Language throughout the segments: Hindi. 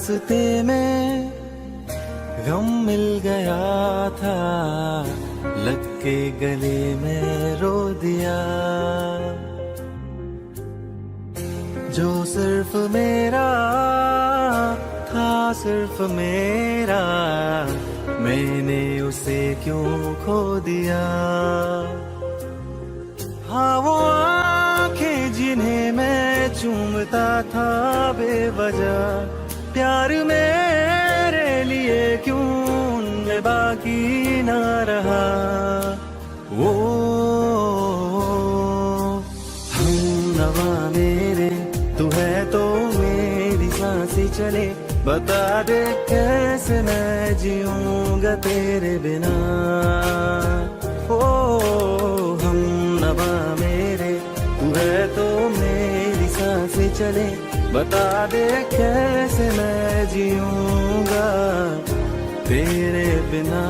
रास्ते में गम मिल गया था, लग के गले में रो दिया। जो सिर्फ मेरा था, सिर्फ मेरा, मैंने उसे क्यों खो दिया। हाँ वो आंखें जिन्हें मैं चूमता था बेवजह, प्यार मेरे लिए क्यों उनमें बाकी ना रहा। वो हम नवा मेरे, तू है तो मेरी सांसें चले, बता दे कैसे मैं जीऊंगा तेरे बिना। ओ हम नवा मेरे, तू है तो मेरी सांसें चले, बता दे कैसे मैं जीऊंगा तेरे बिना।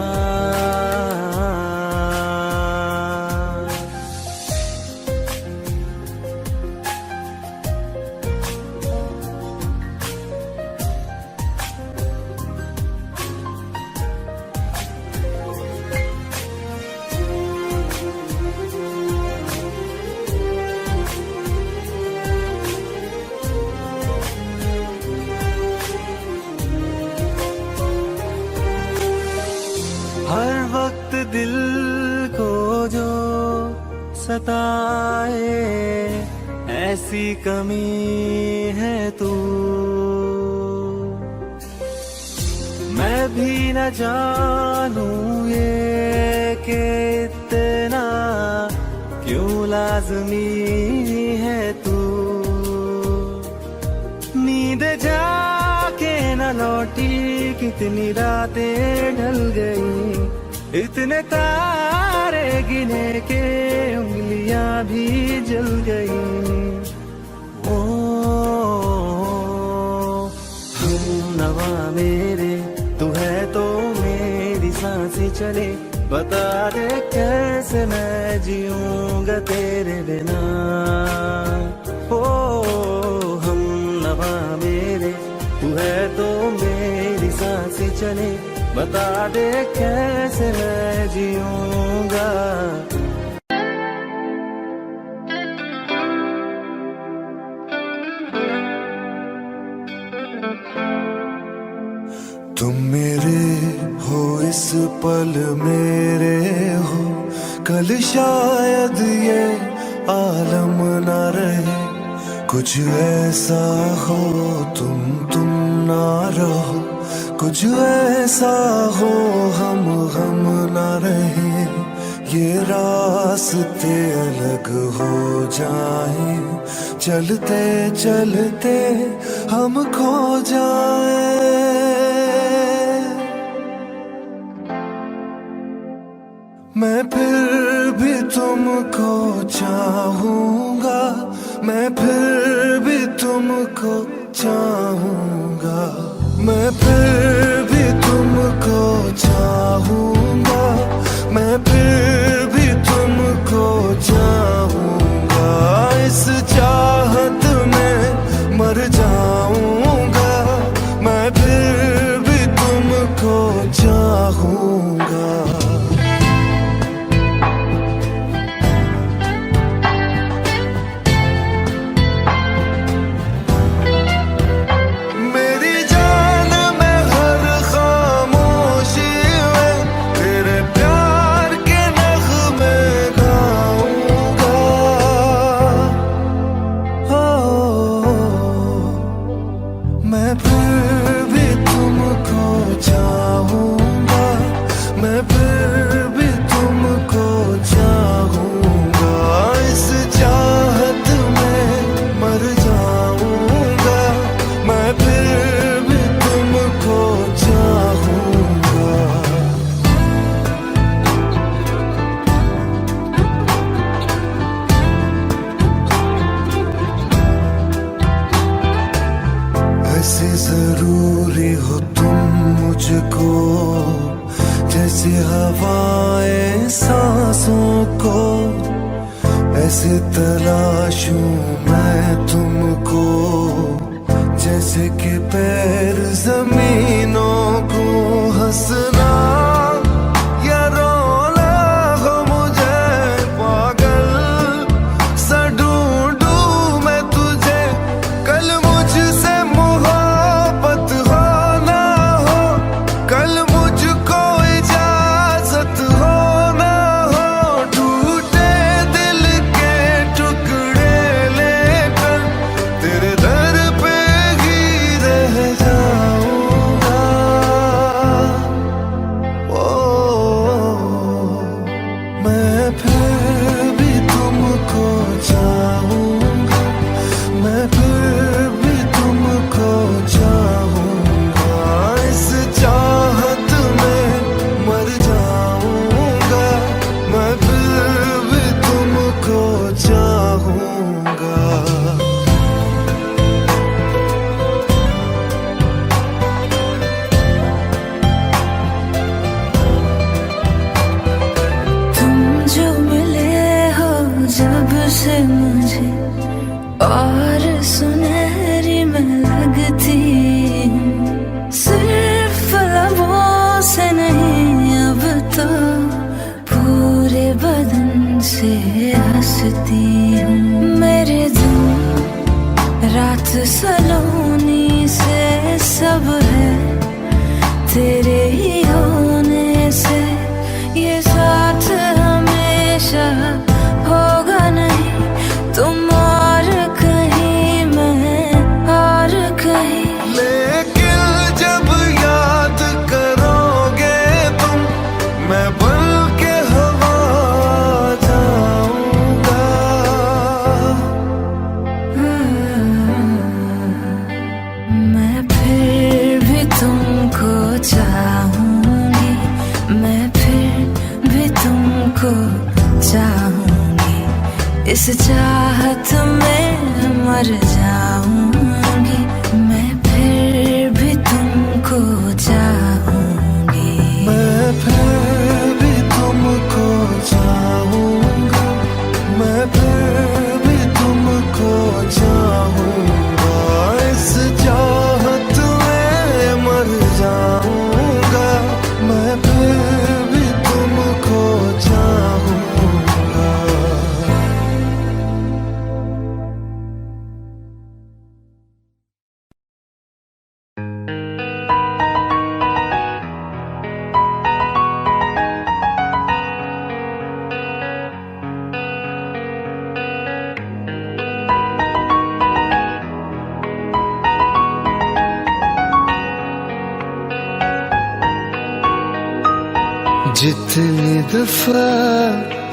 हर वक्त दिल को जो सताए, ऐसी कमी है तू। मैं भी न जानूं ये कि इतना क्यों लाज़मी है तू। नींद जाके न लौटी, कितनी रातें ढल गई, इतने तारे गिने के उंगलियां भी जल गई। ओ हम नवा मेरे, तू है तो मेरी सांसें चले, बता दे कैसे मैं जीऊंगा तेरे बिना। ओ हम नवा मेरे, तू है तो मेरी सांसें चले, बता दे कैसे मैं जीऊंगा। तुम मेरे हो इस पल मेरे हो, कल शायद ये आलम न रहे। कुछ ऐसा हो तुम ना रहो, कुछ ऐसा हो हम ना रहे। ये रास्ते अलग हो जाए, चलते चलते हम खो जाए। मैं फिर भी तुमको चाहूंगा, मैं फिर भी तुमको चाहूंगा, मैं फिर भी तुमको चाहूंगा, मैं फिर भी तुमको चाहूंगा। इस चाहत में मर जाऊंगा, मैं फिर भी तुमको चाहूंगा। मैं फिर भी तुमको चाहूंगा, मैं फिर भी तुमको चाहूंगा। इस चाहत में मर जाऊंगा, मैं फिर भी तुमको चाहूंगा। ऐसे जरूरी हो तुम मुझको, जैसे हवाएं सांसों को। ऐसे तलाशूं मैं तुमको, जैसे कि पैर जमीनों को हंसना या रोना हो मुझे पागल सा ढूंढूं मैं तुझे कल मुझसे मोहब्बत हो ना हो कल मुझको इजाजत हो ना हो टूटे दिल के टुकड़े लेकर तेरे दर पे ही रह जाऊंगा ओ मैं फिर भी तुमको चाहूंगा मैं फिर भी तुमको चाहूंगा इस चाहत में मर जाऊंगा मैं फिर भी तुमको चाहूंगा तुम जो मिले हो जब से मुझे और सुनहरी मैं लगती हूँ सिर्फ लबों से नहीं अब तो पूरे बदन से हंसती हूँ मेरे दिन रात सलोनी से सब है तेरे ही होने से ये साथ हमेशा होगा नहीं तुम और कहीं मैं और कहीं लेकिन जब याद करोगे तुम मैं बन के हवा जाऊंगा मैं फिर भी तुमको चाहूंगी मैं फिर भी तुमको चाहूंगी इस चाहत में मर जाऊंगी मैं फिर भी तुमको चाहूंगी मैं फिर भी तुमको चाहूंगा मैं फिर भी तुमको चाहूंगा इस चाहत में मर जाऊंगा मैं फिर भी तुमको चाहूंगा जितनी दफा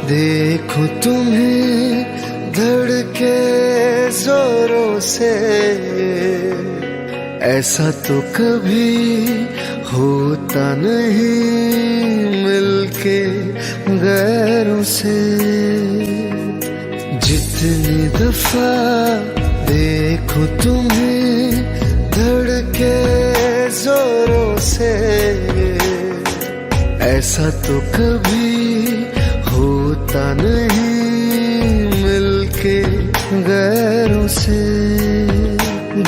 देखूं तुम्हें धड़के जोरों से ऐसा तो कभी होता नहीं मिलके गैरों से जितनी दफा देखूं तुम्हें धड़के जोरों से ऐसा तो कभी होता नहीं मिलके गैरों से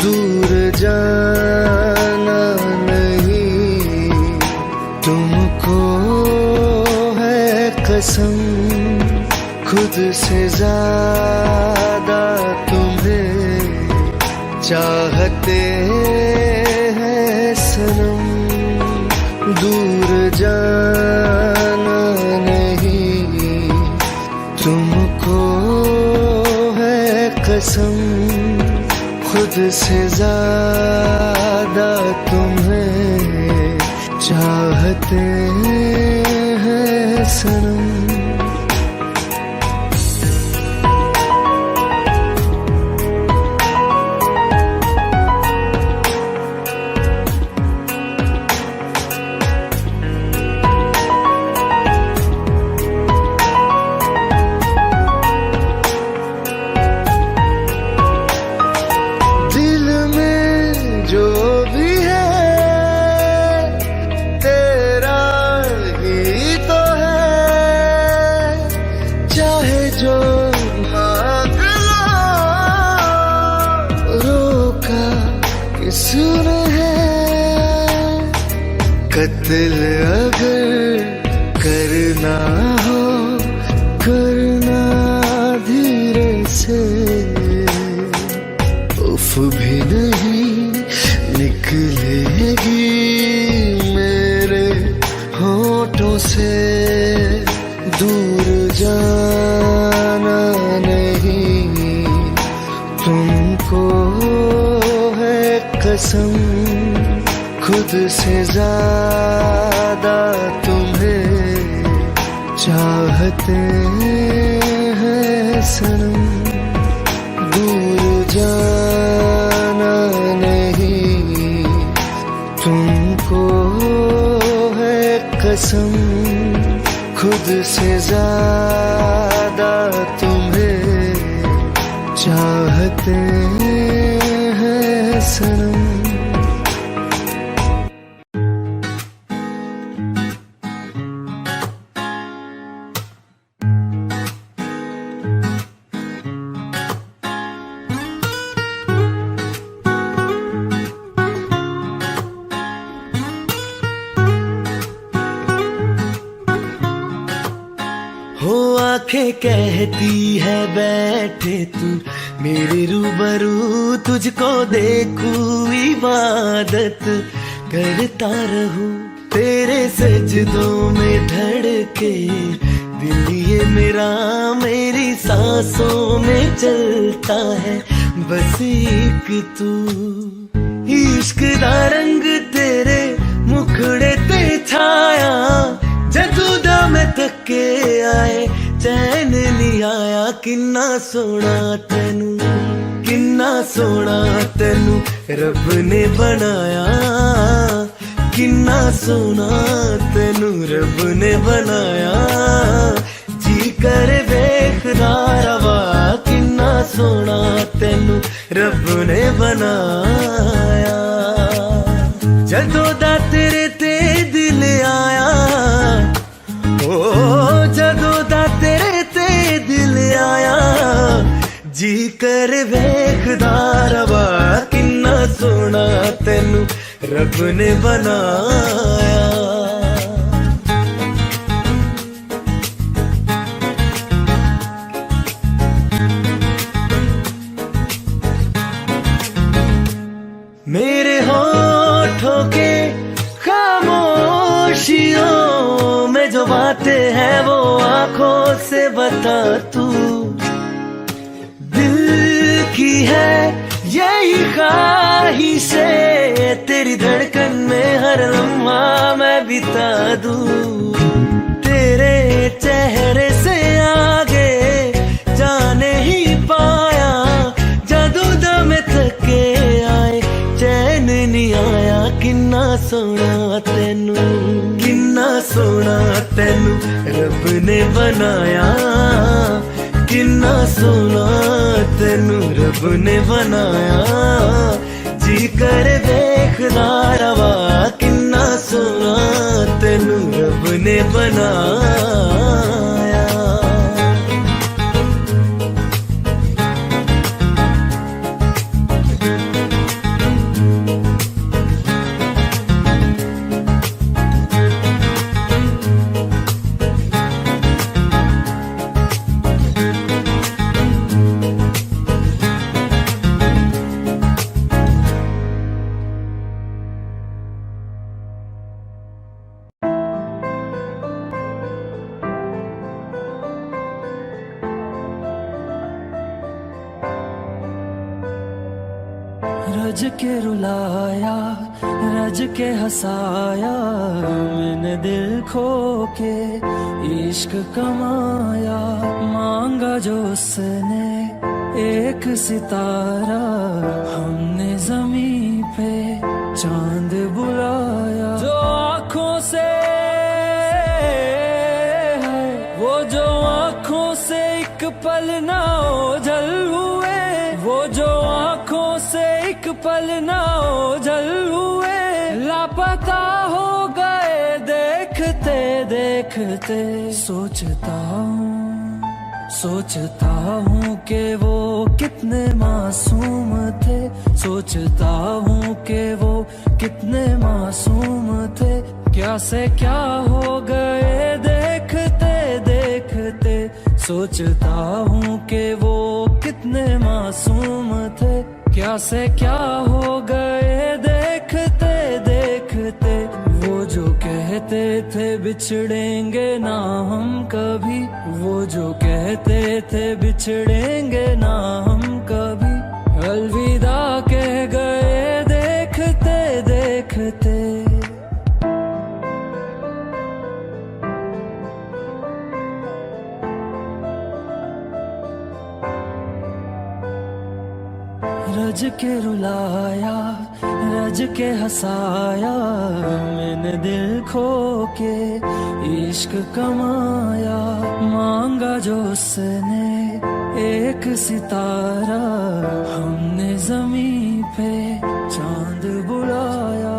दूर जाना नहीं तुमको है कसम खुद से ज्यादा तुम्हें चाहते हैं सनम दूर जाना नहीं तुमको है कसम खुद से ज्यादा तुम्हें चाहते हैं सनम दिल अगर करना हो करना धीरे से, उफ भी नहीं निकलेगी मेरे होठों से। दूर जाना नहीं तुमको है कसम, खुद से ज्यादा तुम्हें चाहते हैं सनम। दूर जाना नहीं तुमको है कसम, खुद से ज्यादा तुम्हें चाहते हैं सनम। हो आंखें कहती है बैठे तू मेरे रूबरू, तुझको देखूं इबादत करता रहूं। तेरे सजदों में धड़के दिल ये मेरा, मेरी सांसों में चलता है बस एक तू। इश्क दा रंग तेरे मुखड़े ते छाया, जदू दा मैं थके आए चैन नहीं आया। किन्ना सोना तेनू, किन्ना सोना तेनू रब ने बनाया, किन्ना सोना तेनू रब ने बनाया। जी कर वेखदा रवा, किन्ना सोना तेनू रब ने बनाया। जदों दा तेरे ते दिल आया, ओ जदों दा तेरे ते दिल आया, जी कर वेखदा रवा। किन्ना सोना तेनू रब ने बनाया। मेरे होठों के खामोशियों में जो बातें हैं वो आंखों से बता तू। दिल की है यही ख्वाहिशें, तेरी धड़कन में हर लम्हा मैं बिता दूं। तेरे चेहरे से आगे जा नहीं पाया, जादू दम थके आए चैन नहीं आया। किन्ना सोना तेनू, किन्ना सोना तेनू रब ने बनाया, किन्ना सोना तेनू रब ने बनाया। जी कर देखदा रवा, किन्ना सोना तेनू रब ने बनाया। रज के रुलाया, रज के हंसाया, मैंने दिल खो के इश्क कमाया। मांगा जो उसने एक सितारा, हमने जमीन पे चांद बुलाया। जो आँखों से है, वो जो आँखों से एक पल ना ओझल हुए, वो जो आँखों से एक पल ना ओझल हुए। लापता हो गए देखते देखते। सोचता हूँ कि वो कितने मासूम थे, सोचता हूँ कि वो कितने मासूम थे। क्या से क्या हो गए देखते देखते। सोचता हूँ कि वो कितने मासूम थे। क्या से क्या हो गए देखते देखते। वो जो कहते थे बिछड़ेंगे ना हम कभी। वो जो कहते थे बिछड़ेंगे ना हम कभी। अलविदा कह गए देखते देखते। रज के रुलाया रज के हंसाया। मैंने दिल खो के इश्क कमाया। मांगा जो उसने एक सितारा। हमने जमीन पे चांद बुलाया।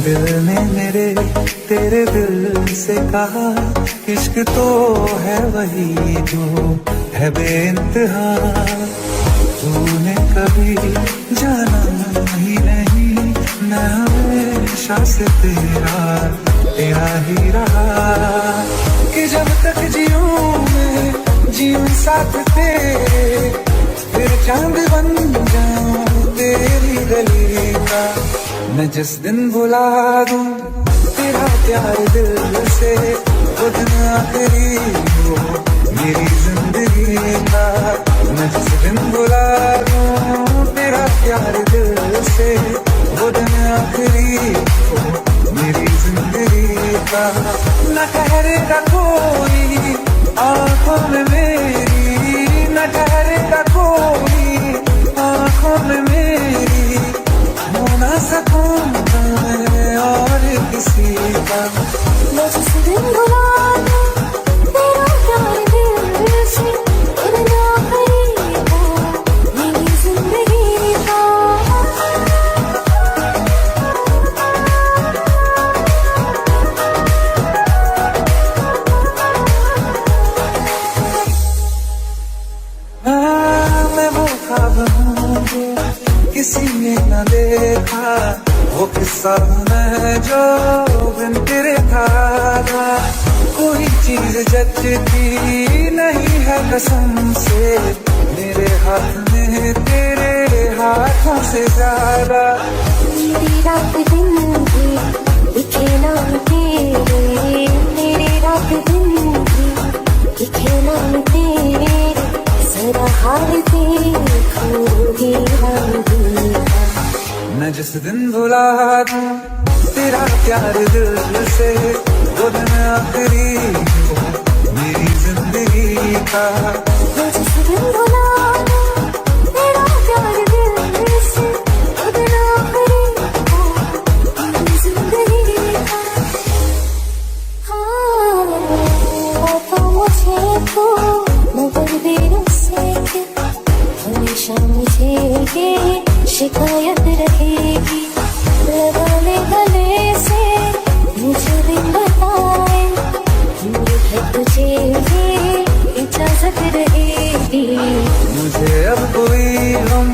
दिल ने मेरे तेरे दिल से कहा इश्क तो है वही जो है बेइंतहा। तूने कभी जाना ही नहीं मैं हमेशा से तेरा ही रहा। कि जब तक जीऊं मैं जीऊं साथ तेरे। फिर चांद बन जाऊं तेरी गली का। मैं जिस दिन भुला दूं तेरा प्यार दिल से। वो दिन आखिरी हो मेरी जिंदगी का। मैं जिस दिन भुला दूं तेरा प्यार दिल से। वो दिन आखिरी हो मेरी जिंदगी का। न ठहरेगा कोई आंखों में मेरी। न ठहरेगा कोई आंखों में मेरी। हो ना सकूंगा मैं और किसी का। मैं जिस दिन भुला दूं तेरा प्यार दिल से। वो दिन आखिरी हो मेरी जिंदगी का। मैं वो ख्वाब हूँ किसी ने न देखा। वो किस्सा मैं जो बिन तेरे था। कोई चीज जचती नहीं है कसम से। मेरे हाथ में तेरे हाथों से ज्यादा। मेरी रात दिन भी दिखे नाम तेरे। मेरी रात दिन भी दिखे नाम तेरे। जरा हाल देखूंगी मैं जिस दिन भुला दूं तेरा प्यार दिल से। वो दिन आखिरी हो मेरी जिंदगी का। मैं जिस दिन भुला दूं तेरा प्यार दिल से। वो दिन आखिरी हो मेरी जिंदगी का। हाँ तो मुझे तो मगर देर से हमेशा मुझे ये शिकायत रहेगी। लगा ले गले से मुझे दिन बताए। मेरे है तुझे ये इजाजत रहेगी। मुझे अब कोई गम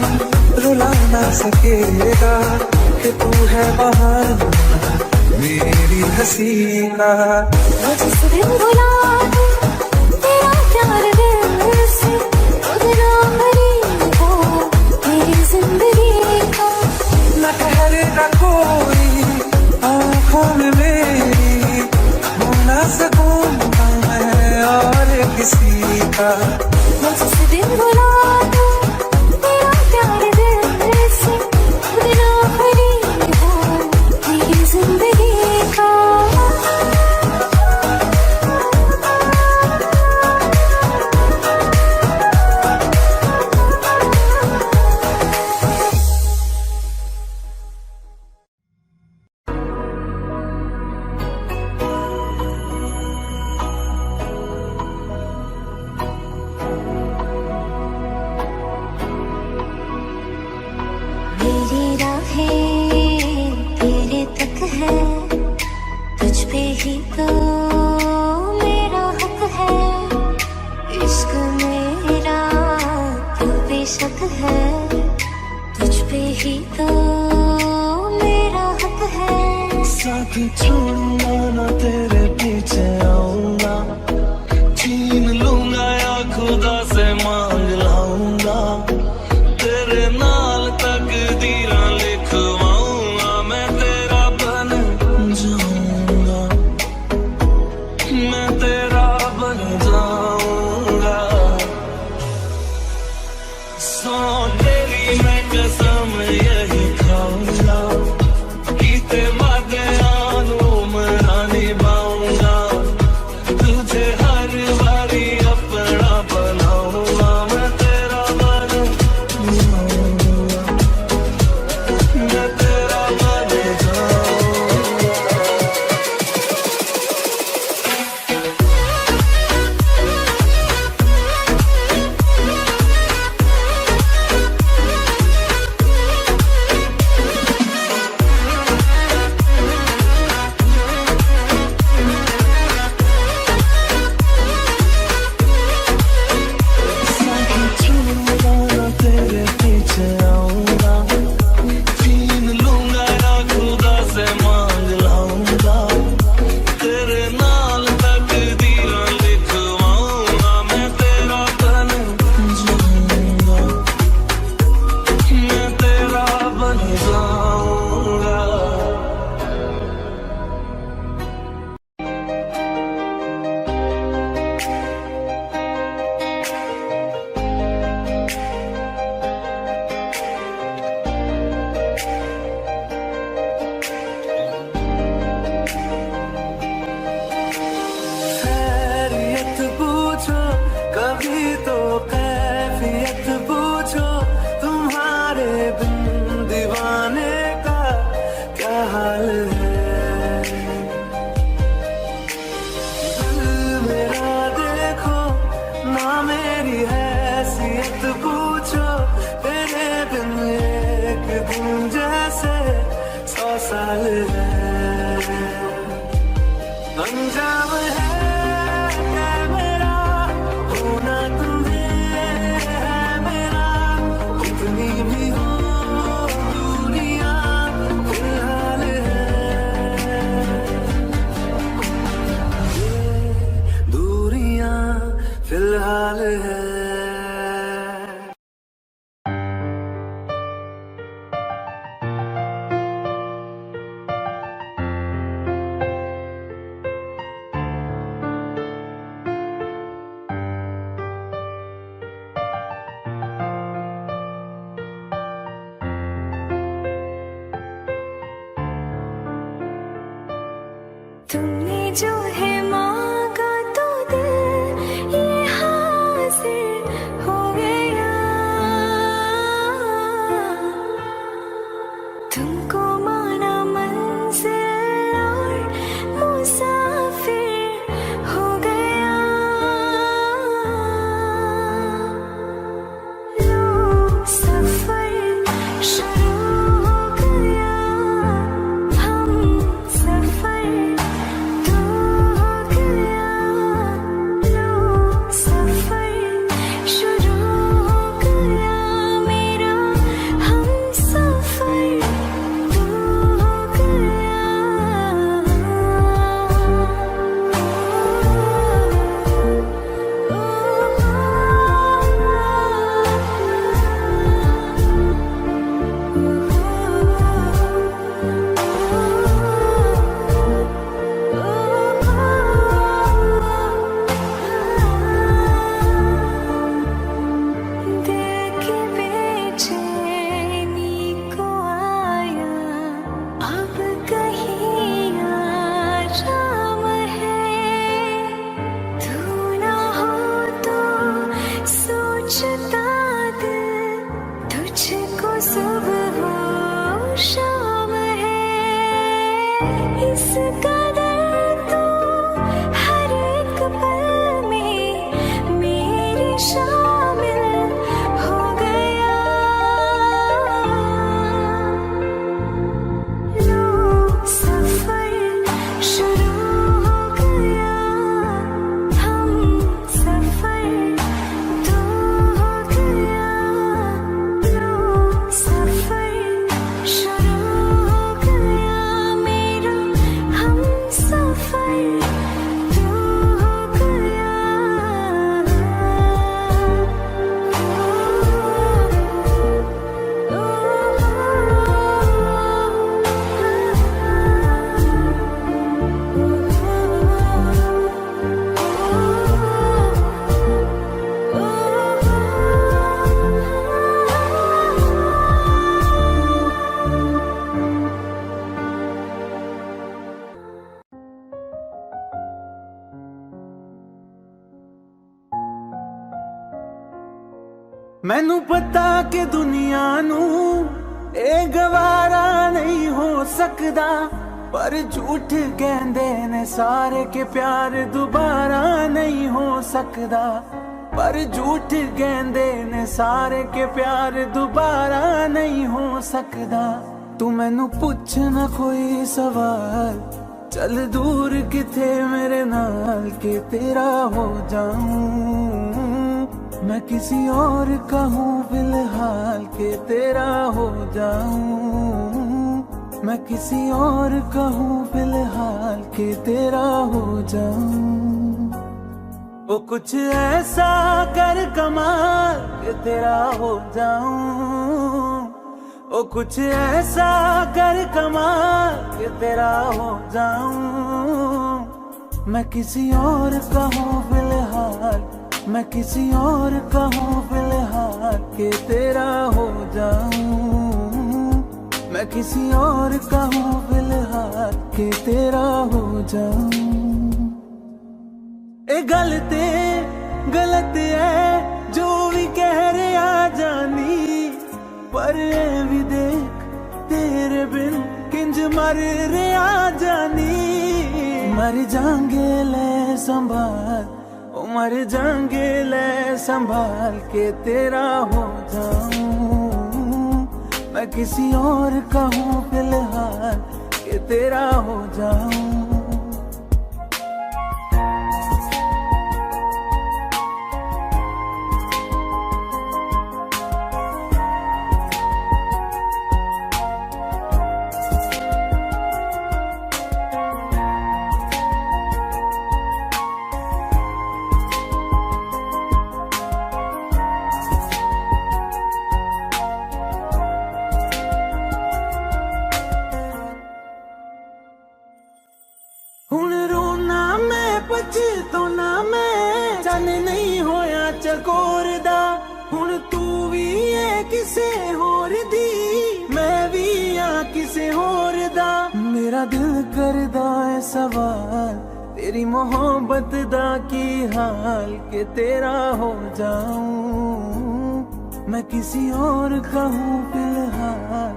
रुला ना सकेगा। कि तू है बहाना मेरी हंसी का। मैं जिस दिन भुला दूं तेरा प्यार दिल से। वो दिन आखिरी हो मेरी जिंदगी का। न ठहरेगा कोई आंखों में मेरी। हो ना सकूंगा मैं और किसी का। मैं जिस दिन भुला दूं तेरा प्यार दिल से। वो दिन आखिरी हो मेरी जिंदगी का। शक है, तुझ पे ही तो मेरा हक है। साथ छोड़ूंगा ना तेरे पीछे आऊंगा, छीन लूंगा या खुदा से मांग लाऊंगा, तेरे नाल तकदीरां लिखवाऊंगा, मैं तेरा बन जाऊंगा, मैं तेरा बन जाऊंगा। सौ तेरी मैं कसम यही खाऊंगा, कीते वादे आनू मना निभाऊंगा, तुझे हर बारी अपना बनाऊंगा, मैं तेरा बन जाऊंगा, मैं तेरा बन जाऊंगा। तेरे पीछे आऊंगा, छीन लूंगा या खुदा से मांग लाऊंगा, तेरे नाल तकदीरां लिखवाऊंगा, मैं तेरा बन जाऊंगा, मैं तेरा बन जाऊंगा। खैरियत पूछो कभी तो कैफियत पूछो, तुम्हारे बिन दीवाने का क्या हाल है। दिल मेरा देखो ना मेरी हैसियत पूछो, तेरे बिन एक दिन जैसे 100 साल है। अंजाम है मेरा होना तुम्हें है मेरा, कितनी भी हो दूरियां फिलहाल है, ये दूरियां फिलहाल है। तुमने जो है मांगा तो दिल ये हासिल हो गया, तुमको माना मंजिल और मुसाफिर हो गया। लो सफर शुरू हो गया, हम सफर तो हो मैनू पता कि दुनिया नू ए गवारा नहीं हो सकदा, पर झूठ कहंदे ने सारे के प्यार दोबारा नहीं हो सकदा, पर झूठ कहंदे ने सारे के प्यार दोबारा नहीं हो सकदा। तू मैनू पुछ ना कोई सवाल, चल दूर किथे मेरे नाल के तेरा हो जाऊं। मैं किसी और का हूँ फिलहाल के तेरा हो जाऊं। मैं किसी और का हूँ फिलहाल के तेरा हो जाऊं। वो कुछ ऐसा कर कमाल के तेरा हो जाऊं। वो कुछ ऐसा कर कमाल के तेरा हो जाऊं। मैं किसी और का हूँ फिलहाल, मैं किसी और का हूँ फिलहाल के तेरा हो जाऊं। मैं किसी और का हूँ फिलहाल के तेरा हो जाऊं। ए गलत है जो भी कह रहे आ जानी, पर ए भी देख तेरे बिन किंज मर रहे आ जानी। मर जाएंगे ले संभाल, ओ मर जाएंगे ले संभाल के तेरा हो जाऊं। मैं किसी और का हूँ फिलहाल के तेरा हो जाऊं। हुण रोना मैं पछताना मैं, चन नहीं होया चकोर दा। हुण तू भी है किसे होर दी, मैं भी आ किसे होर दा। मेरा दिल करदा है सवाल, तेरी मोहब्बत दा की हाल के तेरा हो जाऊं। मैं किसी और का हूँ फिलहाल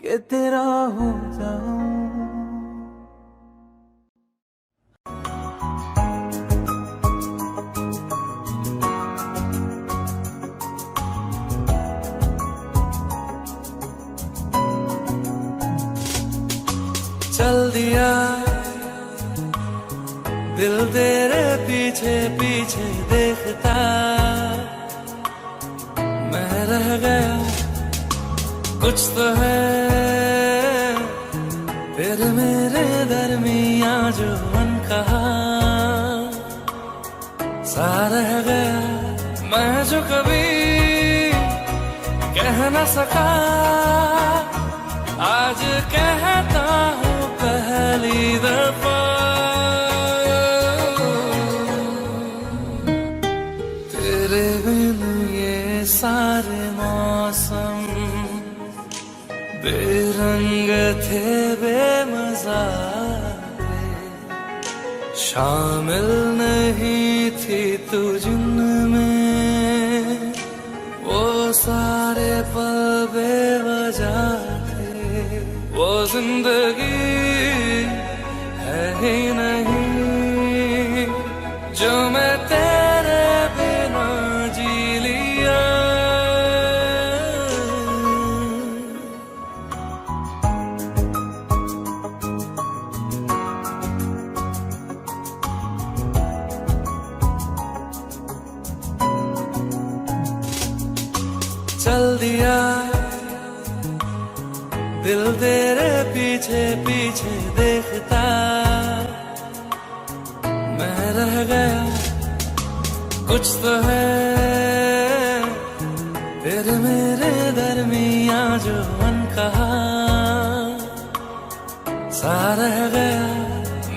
के तेरा हो जाऊं। चल दिया दिल तेरे पीछे पीछे देखता, मैं रह गया कुछ तो है तेरे मेरे दरमियां जो अनकहा सा रह गया। मैं जो कभी कह न सका आज कहता हूँ पहली दफा। तेरे बिन ये सारे मौसम बेरंग थे बेमजा थे, शामिल नहीं थी तू जिनमें वो सारे पल बेवजह थे। वो जिंदगी है ही नहीं जो मैं तेरे बिना जी लिया। चल दिया दिल तेरे पीछे पीछे देखता, मैं रह गया कुछ तो है तेरे मेरे दरमियां जो अनकहा सा रह गया।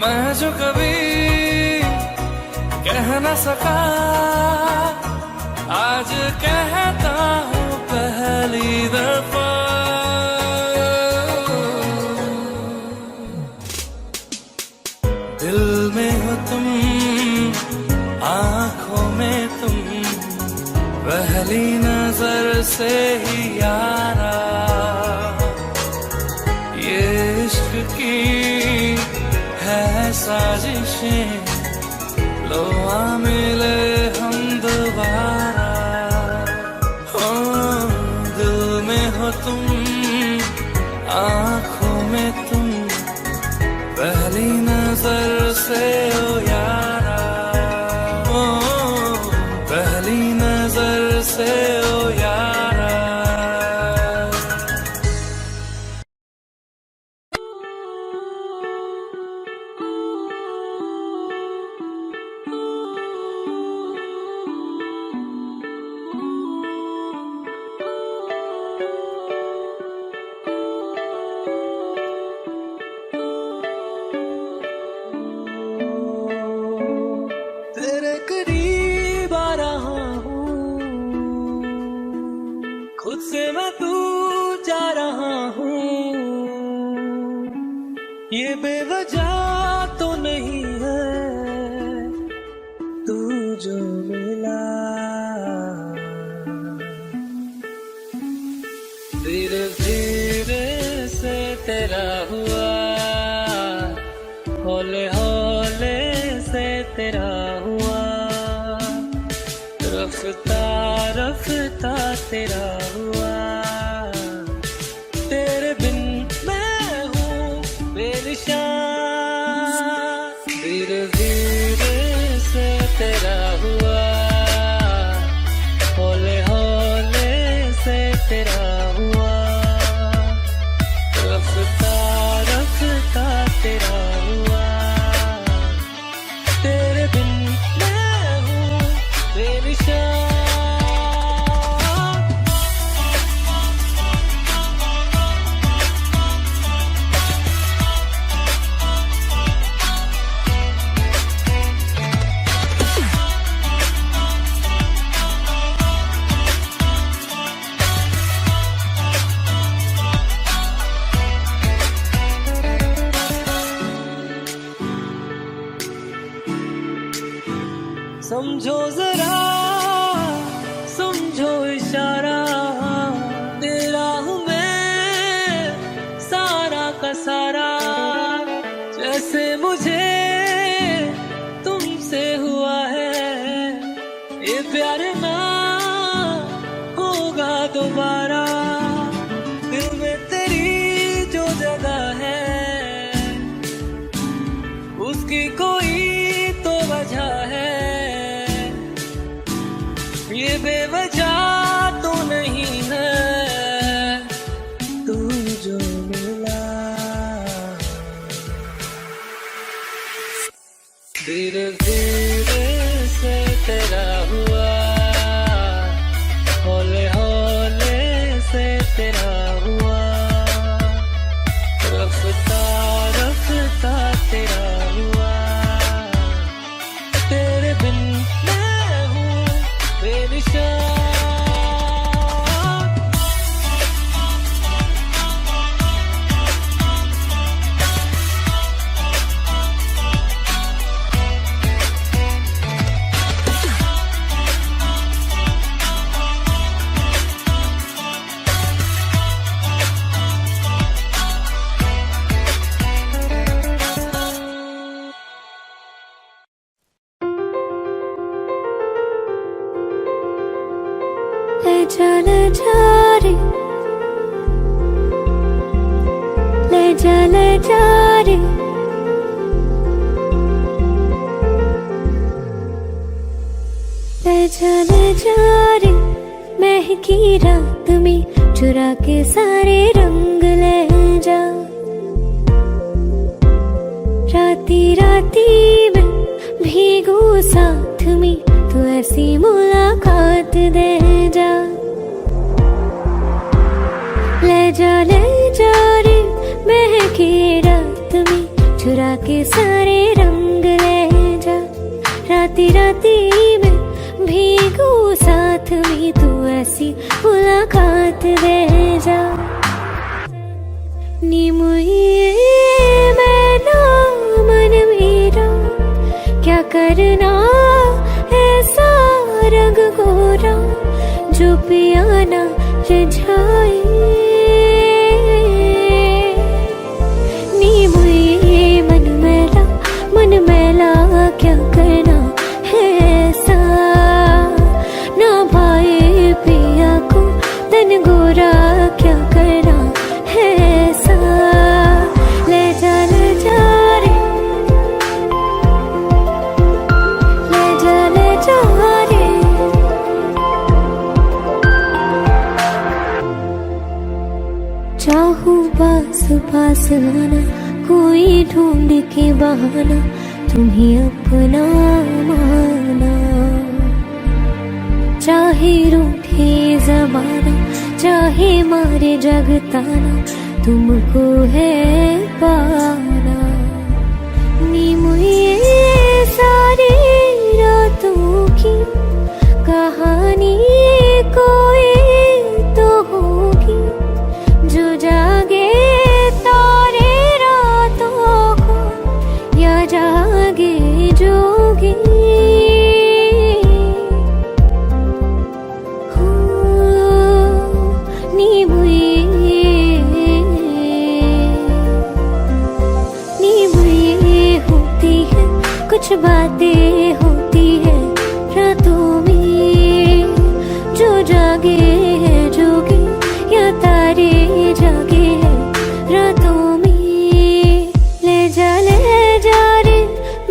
मैं जो कभी कह न सका आज कहता हूँ पहली दफा। दिल में हो तुम, आँखों में तुम, वह पहली नजर से ही यारा ये इश्क की है साजिशें, लो आ मिले हम दोबारा। हो दिल में हो तुम, आँखों में तुम, पहली नजर से ओ यारा, ओ पहली नजर से ओ यारा। तेरे करीब आ रहा हूँ, खुद से मैं दूर जा रहा हूँ। ये बेवजह तो नहीं है तू जो मिला, धीरे धीरे से तेरा हुआ, हौले हौले से तेरा हुआ, रफ्ता रफ्ता तेरा हुआ। तेरे बिन मैं हूँ बेनिशान, धीरे धीरे से तेरा हुआ, हौले हौले से तेरा हुआ, रफ्ता रफ्ता तेरा हुआ। तेरे बिन मैं हूँ बेनिशान। समझो जरा, समझो इशारा, तेरा हूँ मैं सारा का सारा। जैसे मुझे तुमसे हुआ है ये प्यार ना होगा दोबारा। दिल में तेरी जो जगह है उसकी कोई तो वजह है, ये बेवजह तो नहीं है तू जो मिला। धीरे धीरे से तेरा हुआ, हौले हौले से तेरा हुआ, रफ्ता रफ्ता तेरा हुआ। तेरे बिन मैं हूँ बेनिशान। ले जा रे, ले जा रे, ले जा रे, महकी रात में चुरा के सारे रंग ले जा। राती राती में भीगू साथ में तू ऐसी मुलाकात दे जा। ले जा रे, महकी रात में चुरा के सारे रंग ले जा। राती राती में भीगू साथ में तू ऐसी मुलाकात दे जा। नी मुझे मैं ना मन मेरा क्या करना ऐसा रंग गोरा जो पिया ना रिझाए नी मुझे मन मैला क्या करना है ऐसा ना भाई पिया को तन गोरा क्या करना है ऐसा ले जा रे ले जा रे चाहूं पास पास आना कोई ढूंढ के बहाना तुम्हें अपना माना चाहे रूठे ज़माना चाहे मारे जगताना तुमको है पाना नी मुझे सारी रातों की कहानी कोई तो होगी जो जागे तारे रातों को या जागे जोगी हो नी बुई होती है कुछ बातें होती है रातों में जो जागे है जोगी या तारे जागे है रातों में ले जा रे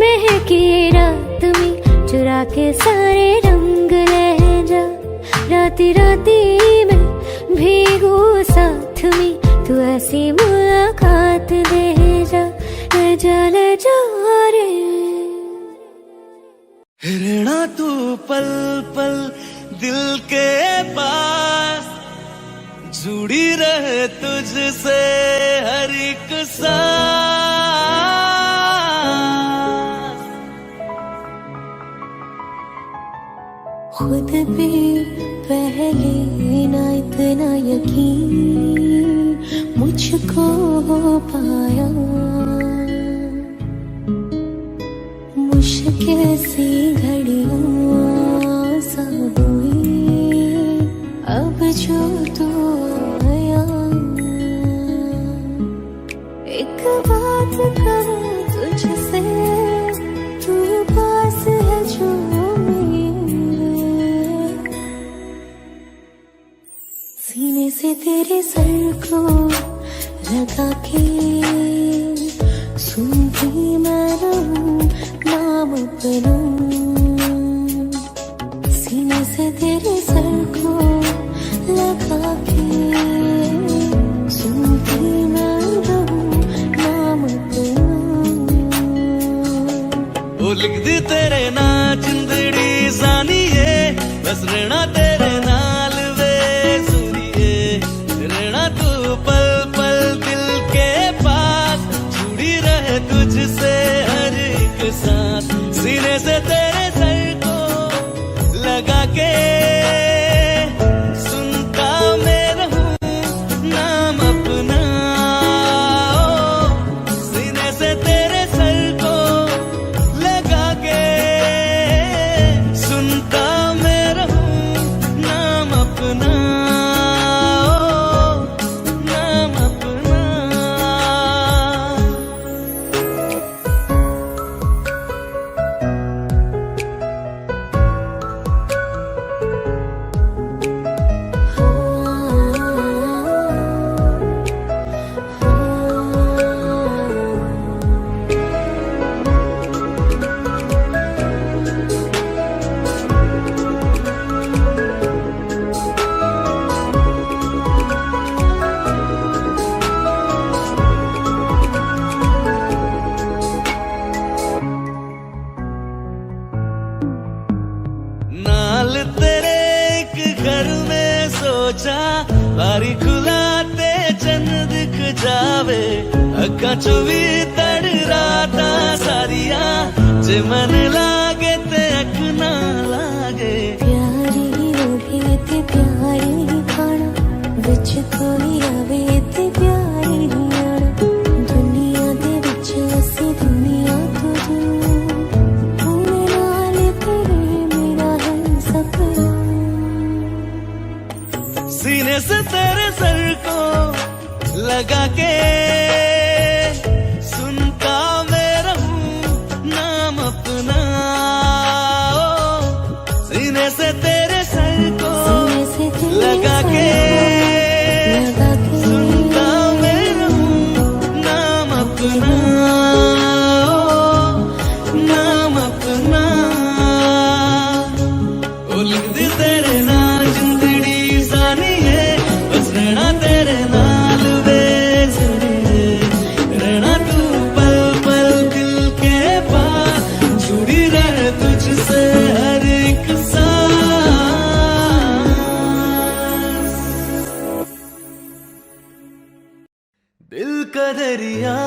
महके रात में चुरा के सारे रंग ले जा राती राती में भीगू साथ में तू ऐसी मुलाकात दे जा ले जा रे रहना तू पल पल दिल के पास जुड़ी रहे तुझसे हर एक सांस खुद भी पहले ना इतना यकीन मुझको हो पाया मुश्किल सी घड़ियां सा हुई अब जो तू आया एक बात कहूँ तुझसे तू पास है जो सीने से तेरे सर को लगा के सुनती मैं रहूं नाम अपना सीने से तेरे सर को लगा के सुनती मैं रहूं नाम अपना वो लिख दी तेरे ना जिंदड़ी जानिए बस रहना तेरे नाल वे सुनिए रहना तू पल पल दिल के पास जुड़ी रहे तुझसे हर एक सांस सीने से तेरे सर को लगा के सुनता मैं रहूं नाम अपना सीने से तेरे सर को लगा के सुनता मैं रहूं नाम अपना नाम अपना नाल तेरे एक घर में सोचा बारी खुलाते चंद दिख जावे अक्का चुवी तड़ राता सारिया जे मन लागे ते अख ना लागे प्यारी रोटी ते प्यारी खाना विच कोई आवे ते प्यारी आना दुनिया दे विच असी दुनिया तो दूर मेरा ले तेरे मेरा है सपना सीने से तेरे सर को लगा के सुनता मैं रहूं नाम अपना। सीने से तेरे सर को लगा के सुनता मैं रहूं नाम अपना, नाम अपना। ओ लिख दे तेरे नाल जिंदड़ी सानी है, बस रहना तेरे नाल बेसरे, रहना तू पल पल दिल के पास, जुड़ी रहे तुझसे हर एक दिल का दरिया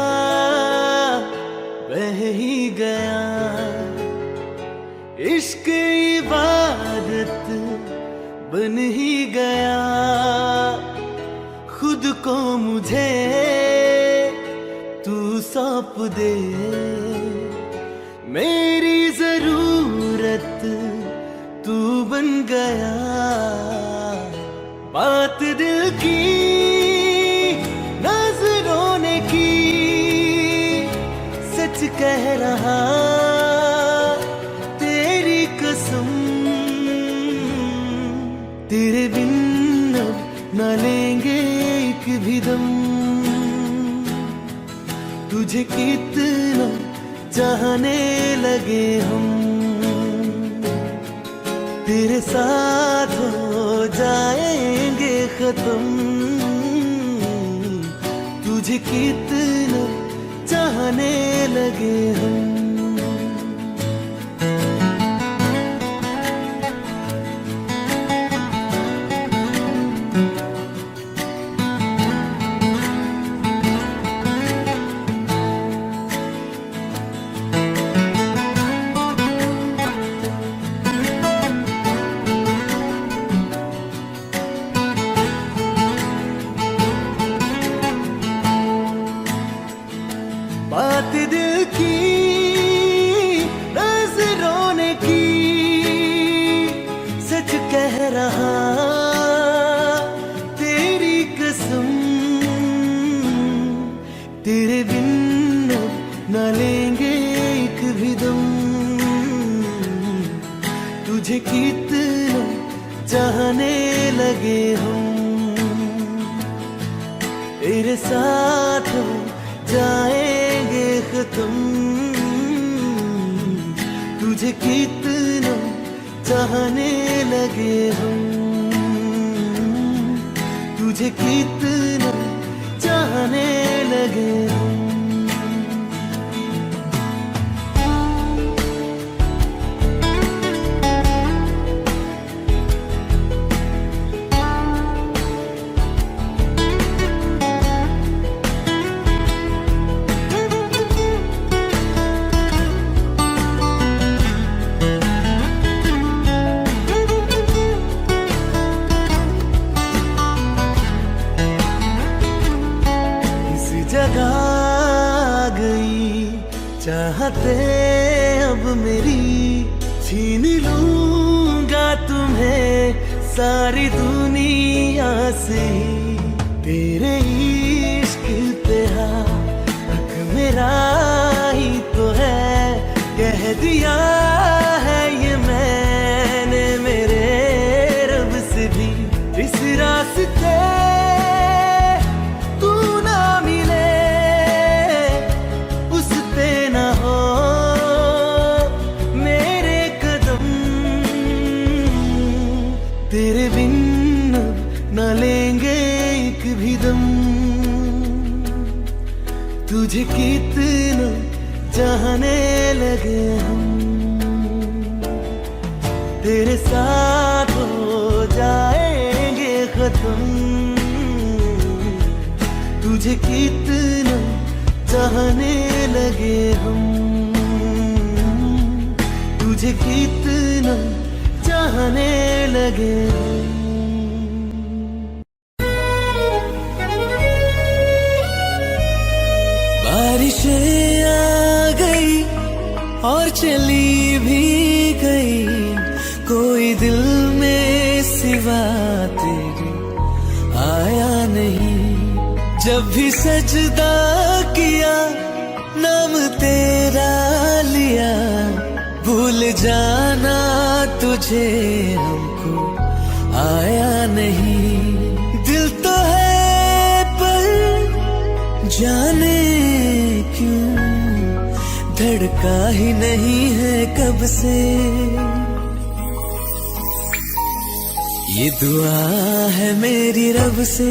बह ही गया, इश्क इबादत बन ही गया। खुद को मुझे तू सौंप दे, मेरी जरूरत तू बन गया। बात दिल की नजरों ने की, सच कह रहा तेरी कसम। तेरे बिन अब न लेंगे एक भी दम, तुझे कितना चाहने लगे हम। तेरे साथ हो जाएंगे खत्म, तुझे कितना चाहने लगे हम। बात दिल की नजरों ने की, सच कह रहा तेरी कसम। तेरे बिन न लेंगे एक भी दम, तुझे कितना चाहने लगे हम। तेरे साथ जाएंगे खत्म, तुझे कितना चाहने लगे हम। तुझे कितना चाहने लगे हम। जगह गई चाहते अब मेरी, छीन लूंगा तुम्हें सारी दुनिया से। तेरे इश्क पे हक मेरा ही तो है, कह दिया है ये मैंने मेरे रब से भी। इस रास्ते तेरे बिन न लेंगे एक भी दम, तुझे कितना चाहने लगे हम। तेरे साथ हो जाएंगे खत्म, तुझे कितना चाहने लगे हम। तुझे कितना चाहने लगे हम। बारिशें आ गई और चली भी गई, कोई दिल में सिवा तेरे आया नहीं। जब भी सजदा किया नाम तेरा लिया, भूल जाना तुझे हमको आया नहीं। दिल तो है पर जाने क्यों धड़का ही नहीं है कब से। ये दुआ है मेरी रब से,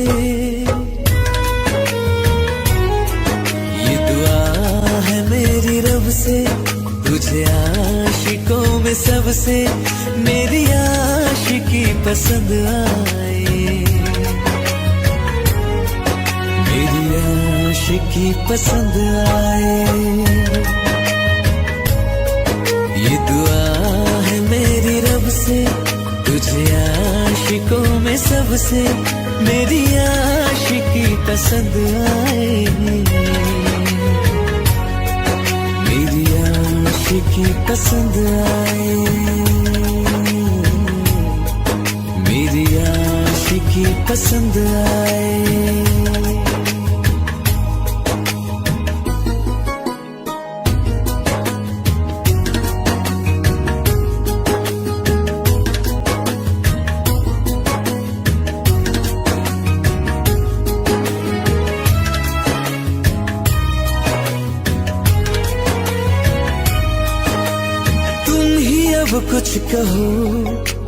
ये दुआ है मेरी रब से, तुझे आशिकों में सबसे मेरी आशिकी पसंद आए, मेरी आशिकी पसंद आए। ये दुआ है मेरी रब से, तुझे आशिकों में सबसे मेरी आशिकी पसंद आए, मेरी आशिकी पसंद आए, मेरी आशिकी पसंद आए। अब कुछ कहो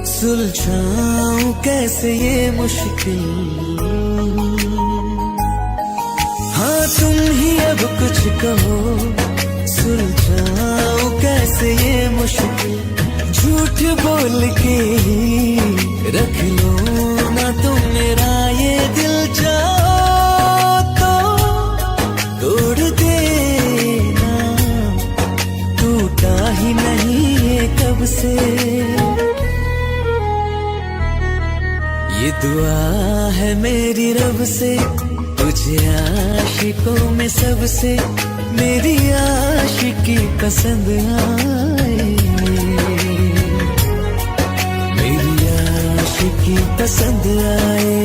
सुलझाऊं कैसे ये मुश्किल, हाँ तुम ही अब कुछ कहो सुलझाऊं कैसे ये मुश्किल। झूठ बोल के ही रख लो ना तुम मेरा ये दिल, जाओ तो तोड़ देना, टूटा ही नहीं कब से। ये दुआ है मेरी रब से, तुझे आशिकों में सबसे मेरी आशिकी पसंद आए, मेरी आशिकी पसंद आए,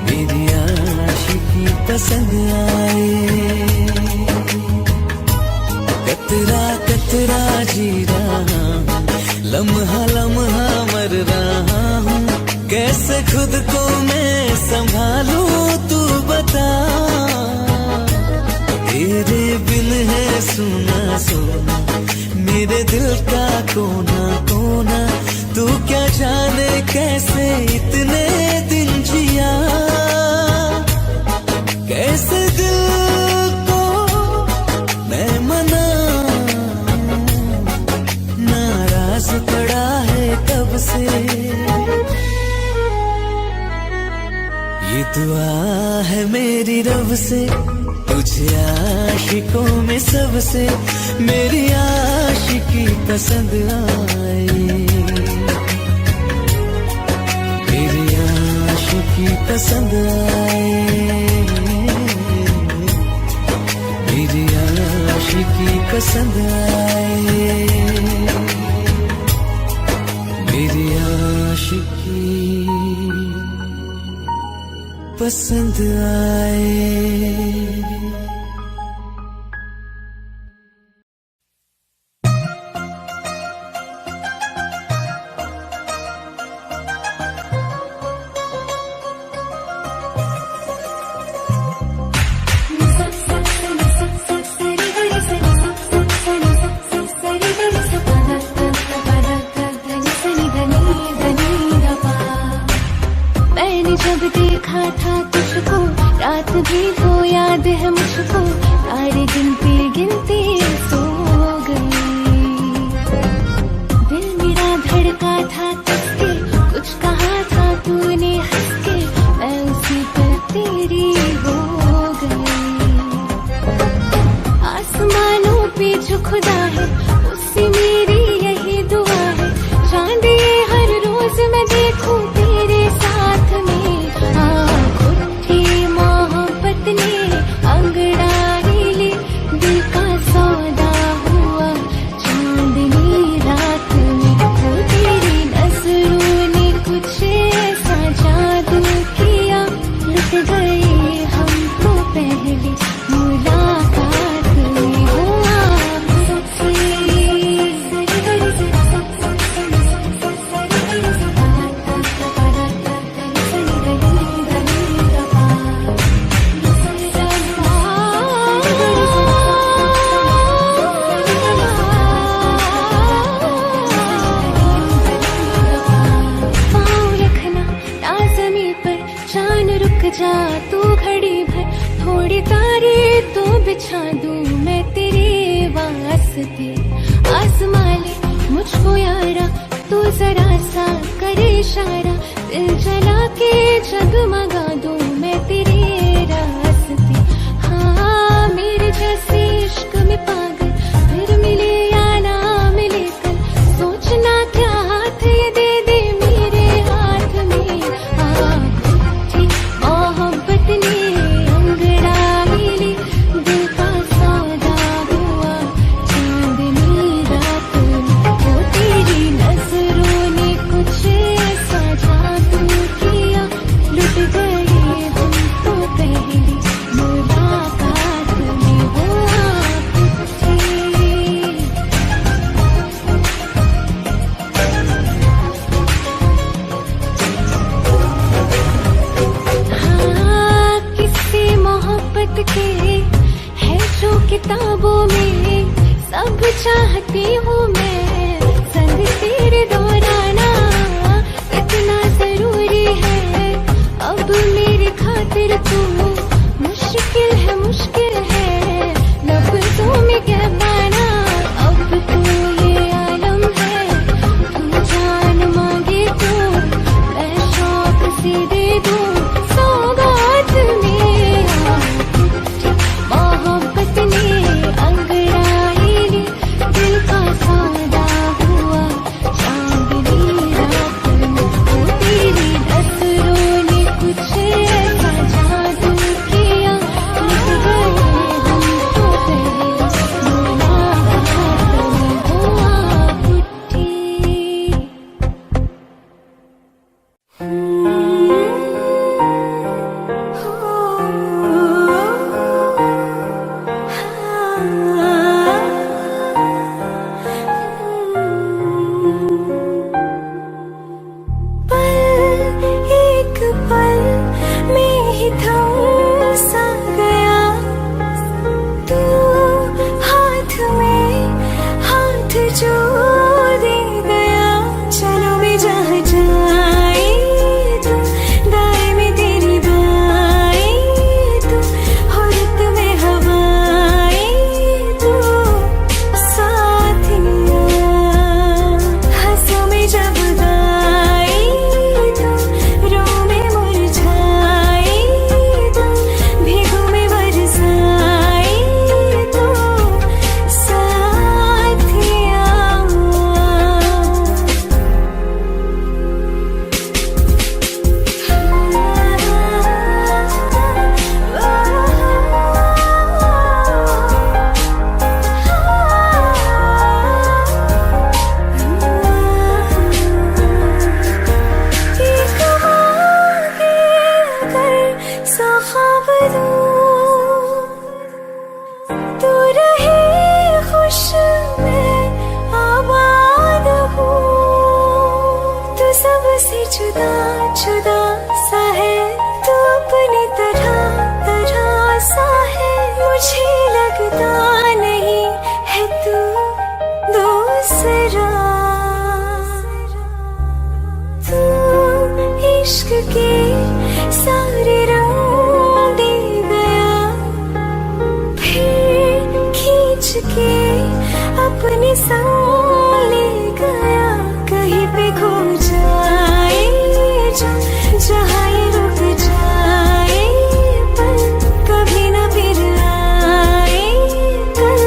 मेरी आशिकी पसंद आए। कतरा कतरा जी रहा हूँ, लम्हा लम्हा मर रहा हूँ, कैसे खुद को मैं संभालूं तू बता। तेरे बिन है सुना सुना मेरे दिल का कोना कोना, तू क्या जाने कैसे इतने दिन जिया, कैसे दिल पड़ा है कब से। ये दुआ है मेरी रब से, तुझे आशिकों में सबसे मेरी आशिकी पसंद आए, मेरी आशिकी पसंद आए, मेरी आशिकी पसंद आए, मेरी आशिकी पसंद आए। जब देखा था तुझको रात भी वो याद है मुझको, तारे गिनते गिनते सो गई। दिल मेरा धड़का था किसके, कुछ कहा था तूने हंस के, मैं उसी पर तेरी हो गई। आसमानों पे जो खुदा है उससे मेरी यही दुआ है, चांद ये हर रोज मैं देखूं तेरे साथ में। अंगड़ाई ले दिल का सौदा हुआ, चांदनी रात में तो तेरी नजरों ने कुछ बिछा दूं मैं तेरे वास्ते, आसमां ले मुझको यारा, तू जरा सा करे इशारा, दिल जला के जगमगा दूं मैं तेरे रास्ते। हाँ मेरे जैसे इश्क में पागल फिर मिले या ना मिले कल, सोचना क्या हाथ ये दे दे मेरे हाथ में। आँखों मोहब्बत ने अंगड़ाई ली, दिल का सौदा हुआ चांदनी रात में। वो तेरी नजरों ने कुछ ऐसा जादू किया, लुट गए हम तो पहली मुलाकात में। वो आँख थी हाँ किसी मोहब्बत के है जो किताबों में, सब चाहती हूँ मैं संग तेरे दौराना, इतना जरूरी है अब मेरी खातिर तू, मुश्किल है लफ्जों में क्या पाना। अब तो ये आलम है, तू जान मांगे तो मैं शौक से दे दूं सौगात में। मोहब्बत ने अंगड़ाई ली, दिल का सौदा हुआ चांदनी रात में। वो तेरी नजरों ने कुछ ऐसा जादू किया, लुट गए हम तो पहली मुलाकात में। वो आँख उठी एक पल में ही थम सा गया, तू हाथ में हाथ जो दे गया। चलो भी जहाँ जाए तू, दाएं में तेरी बाएं तू, हुर्रत में हवाएं तू, साथिया हंसों में जब गाए तू, रो में मुरझाए तू, भीगों में बरसाए तू, साथिया। तू रहे खुश मैं आबाद हूँ, तू सबसे जुदा जुदा सा है, तू अपनी तरह सा है। मुझे लगता नहीं है तू दूसरा, तू इश्क के सारे रंग दे गया, फिर खींच के अपने संग ले गया। कहीं पे खो जाए जो, जहाँ ये रुक जाए पर कभी न फिर आए कल,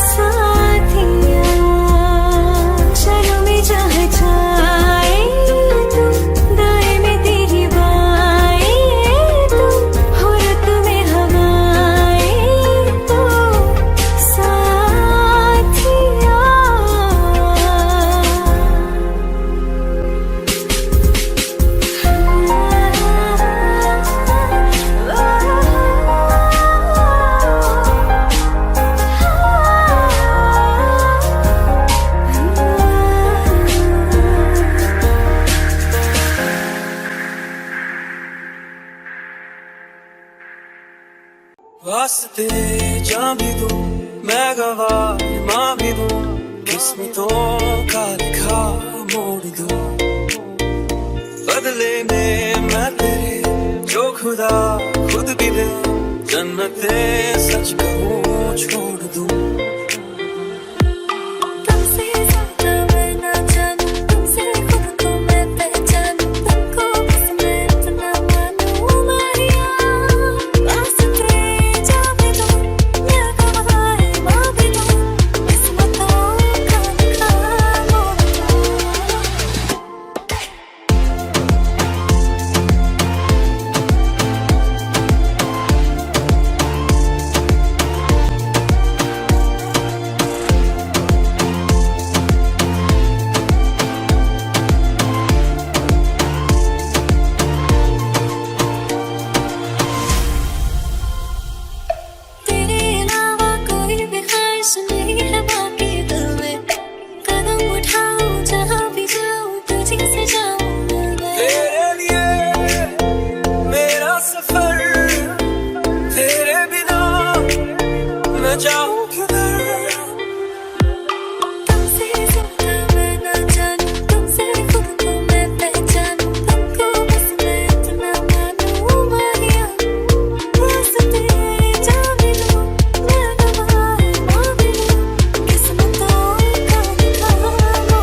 साथिया। चलो मैं जहाँ जाए तू, दाएं में तेरी बाएं तू, हुर्रत में हवाएं तू, साथिया। वास्ते जा भी दूं मैं गवाह माँ भी दूं, किस्मतों का लिखा मोड़ दूं। बदले में मैं तेरे जो खुदा खुद भी दे, जन्नते सच कहूँ छोड़ दूँ। तुमसे ज्यादा मैं ना जानूं, तुमसे खुद को मैं पहचानूं, तुमको बस मैं इतना मानूं माहिया। वास्ते जाने दो या गवाए माँ भी दो, किस्मतों का लिखा मोड़ दो। तेरे अलावा कोई भी ख्वाहिश नहीं है बाकी दिल में, कदम उठाऊं जहाँ भी जाऊं तुझी से जाऊं मैं। तेरे लिए मेरा सफर, तेरे बिना मैं जाऊँ किधर। तुमसे ज्यादा मैं ना जानूं, तुमसे खुद को मैं पहचानूं, तुमको बस मैं इतना मानूं माहिया। वास्ते जाने दो या गवाए माँ भी दो, किस्मतों का लिखा मोड़ दो।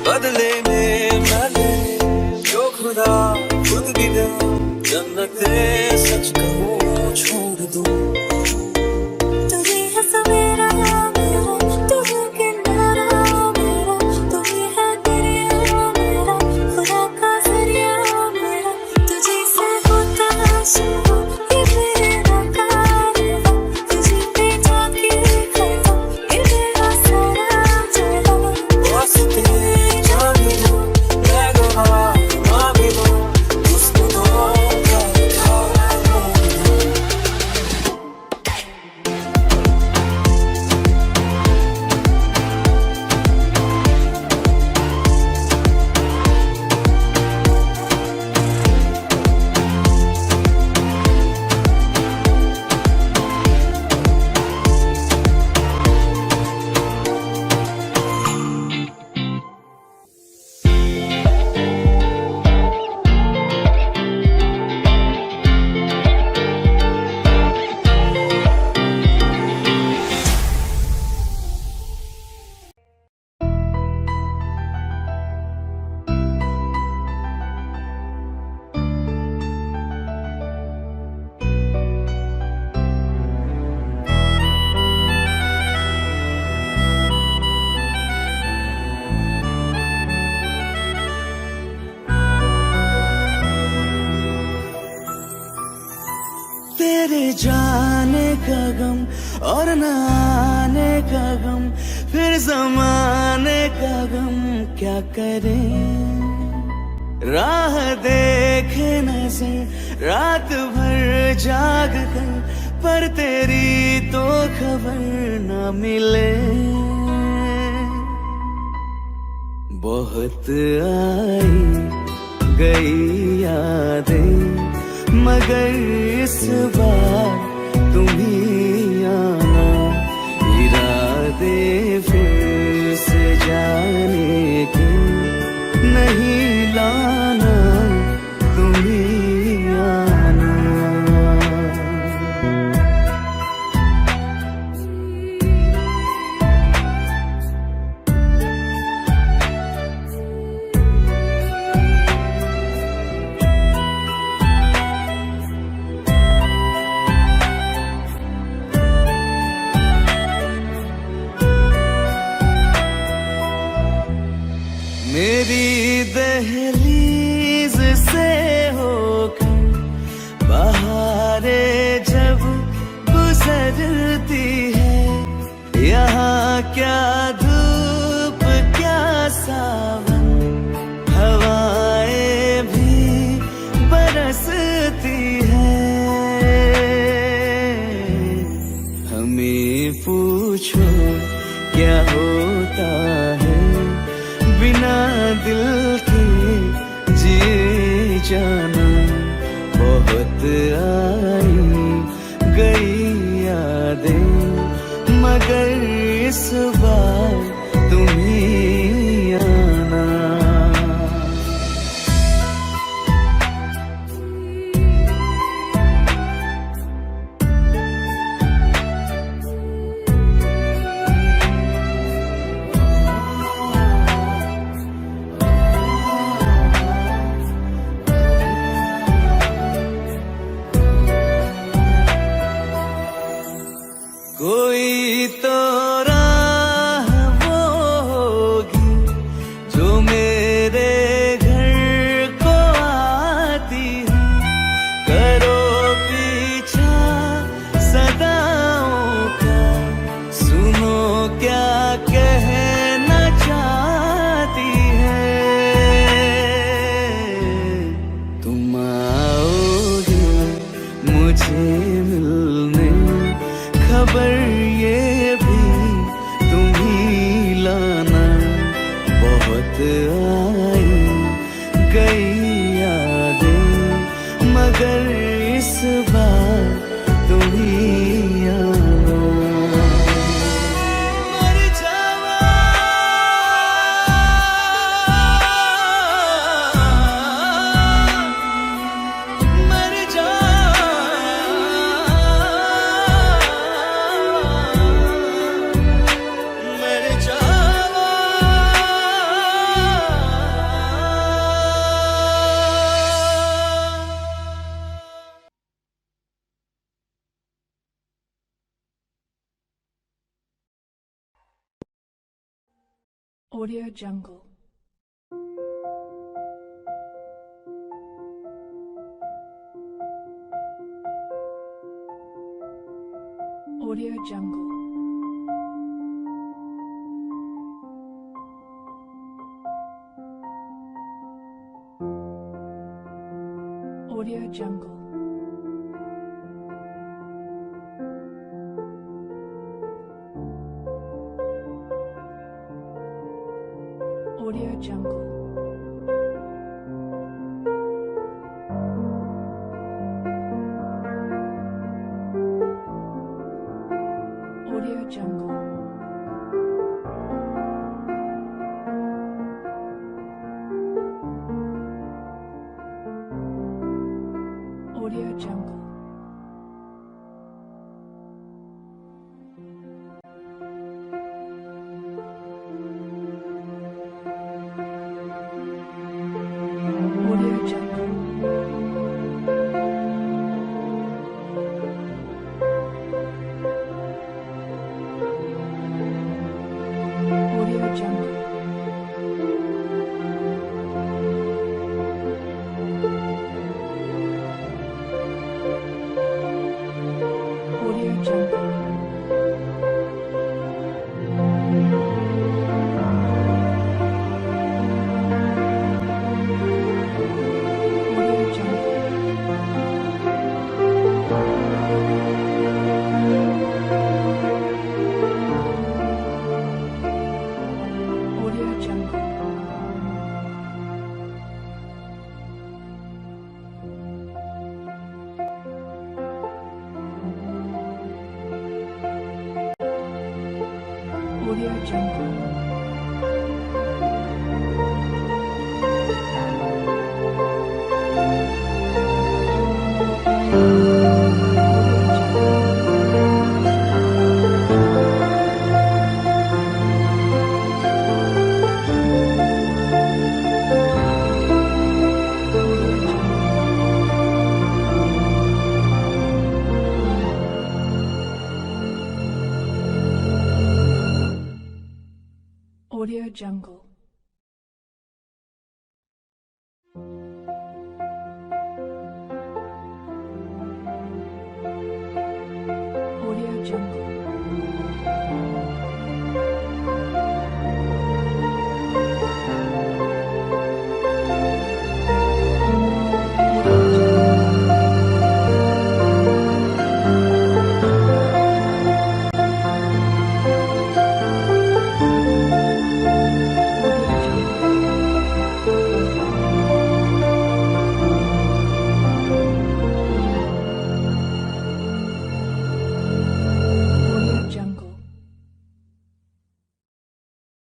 बदले में मैंने जो खुदा खुद भी दे, जन्नते सच कहूँ छोड़ दूँ। तू ही है सवेरा मेरा, तू है किनारा मेरा, तू ही है दरिया मेरा, खुदा का जरिया मेरा। तुझे से होता शुरू ये मेरा कारवां, तुझे पे जाके खड़ा ये मेरा सारा जहां। वास्ते जाने दो या गवाए माँ भी दो, किस्मतों का लिखा मोड़ दो। तेरे जाने का गम और न आने का गम, फिर जमाने का गम क्या करें। राह देखे नजर रात भर जाग कर, पर तेरी तो खबर न मिले। बहुत आई गई यादें, मगर इस बार तुम ही आना। इरादे फिर से जाने के नहीं लाना, तुम ही आना। मेरी दहलीज से होकर बहारें जब गुजरती है, यहाँ क्या धूप क्या सावन, हवाएं भी बरसती है। क्या होता है बिना दिल के जिए जाना। बहुत आई गई यादें मगर इस बार तुम ही आना। कोई तो राह वो होगी जो मेरे घर को आती है। करो पीछा सदाओं का, सुनो क्या कहना चाहती है। तुम आओगे मुझे मिलने, खबर ये भी तुम ही लाना। बहुत आई गई यादें मगर इस बार तुम ही आना। मर जावा मर Audio Jungle. Audio Jungle. Audio Jungle. Audio Jungle. Audio Jungle. Audio Jungle. Audio Jungle. Audio Jungle. Audio Jungle. Audio Jungle. Audio Jungle. Audio Jungle. Audio Jungle.